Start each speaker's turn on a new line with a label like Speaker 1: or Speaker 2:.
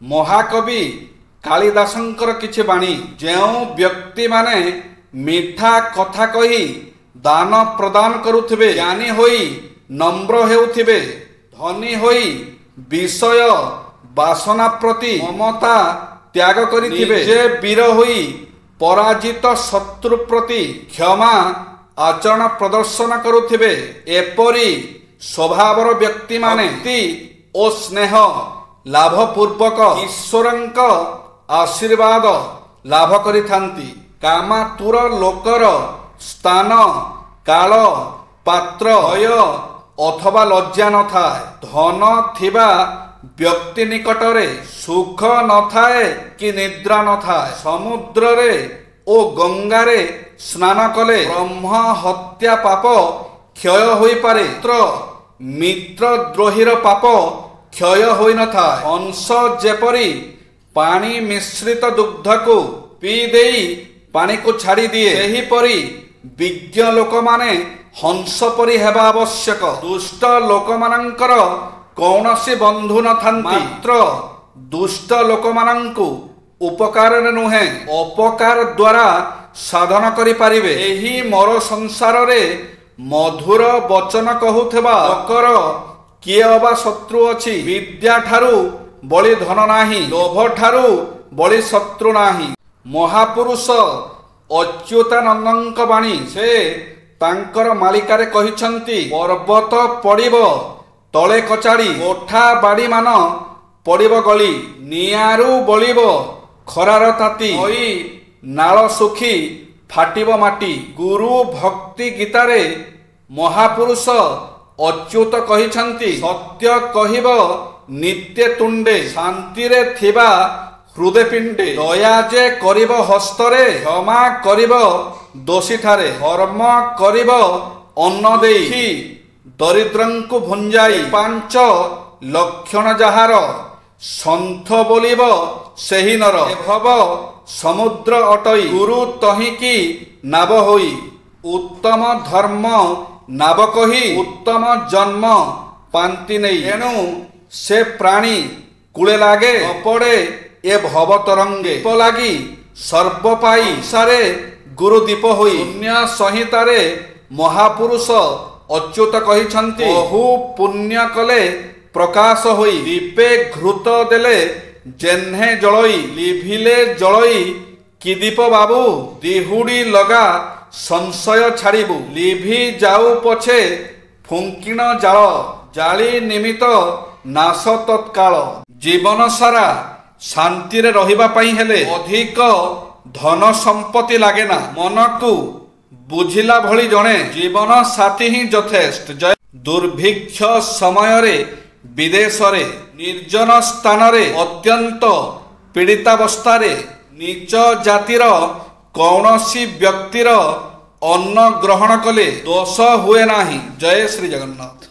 Speaker 1: महाकवि कालिदासंकर किछि बाणी जेउ व्यक्ति माने मीठा कथा कही दान प्रदान करुथिबे, ज्ञानी होई नम्र हेउथिबे, धनी होई विषय वासना प्रति ममता त्याग करिथिबे, जे वीर होई पराजित शत्रु प्रति क्षमा आचरण प्रदर्शन करुथिबे, एपरि स्वभावर व्यक्ति माने भक्ति ओ स्नेह लाभपूर्वक ईश्वरंक आशीर्वाद लाभ करिथांती। कामातुर लोकर स्थान काल पात्र भय अथवा लज्जा न थाए। धन थिबा व्यक्ति निकटरे सुख न थाए कि निद्रा न थाए। समुद्र रे ओ गंगारे स्नान कले ब्रह्म हत्या पाप क्षय होई पारे, मित्र द्रोहीर पाप क्षय होई न थाए। हंस जेपरी पानी मिश्रित दुग्ध को पी देई पानी को छाड़ी दिए, सेहीपरि विज्ञ लोक माने हंस परि हेबा आवश्यक। दुष्ट लोक मानंकर कौनसी बंधु न थांती, मात्र दुष्ट लोक मानंकु उपकार नुहे अपकार द्वारा साधन करि पारिबे। एही मोर संसार रे मधुर वचन कहूथबा लोकर किए अबा शत्रु अछि। विद्या ठारू बळी धन नाही, लोभ ठारू बळी शत्रु नाही। महापुरुष अच्युतानंदଙ୍କ बाणी से तांकर मालिकारे कहिछंती, पर्वत पड़िब तले कचाड़ी, कोठा बाड़ी मान पड़िब गली, नियारू बलिब खरार ताती, नई नाल सुखी फाटिब माटी। गुरु भक्ति गीतारे महापुरुष अच्युत कहिछंती, सत्य कहिब नित्य तुंडे, शांति रे थिबा हृदय पिंडे, दया जे करिब हस्तरे, क्षमा करिब दोषी ठारे, धर्म करिब अन्न देई, दरिद्रंकु भुंजाई। पांच लक्षण जाहार सन्थ बोलिब सेही नर, भव समुद्र अटई, गुरु तहिकी नाव होई, उत्तम धर्म नाव कही उत्तम जन्म पांति नहीं। एणु से प्राणी कूले लागे अपड़े ए भव तरंगे, दीप लागी सर्व पाई सारे गुरु दीप होई। पुण्य संहितारे महापुरुष अच्युत कहिछंती, बहु पुण्य कले प्रकाश होई, दीपे घृत देले जेन्हे जळई, लिभिले जळई कि दीप बाबू, दिहुड़ी लगा संशय छाड़िबू, लिभि जाऊ पछे फुंकिण जाल, जाली निमित्त नाश तत्काल। जीवन सारा शांति रे रहिबा पई हेले अधिक धन संपत्ति लागे ना, मन को बुझिला भली जणे जीवन साथी ही यथेष्ट। दुर्भिक्ष समय रे विदेश रे निर्जन स्थान रे अत्यंत पीड़ितावस्था रे नीच जातिर कौनसी व्यक्तिर अन्न ग्रहण कले दोष हुए नाही। जय श्री जगन्नाथ।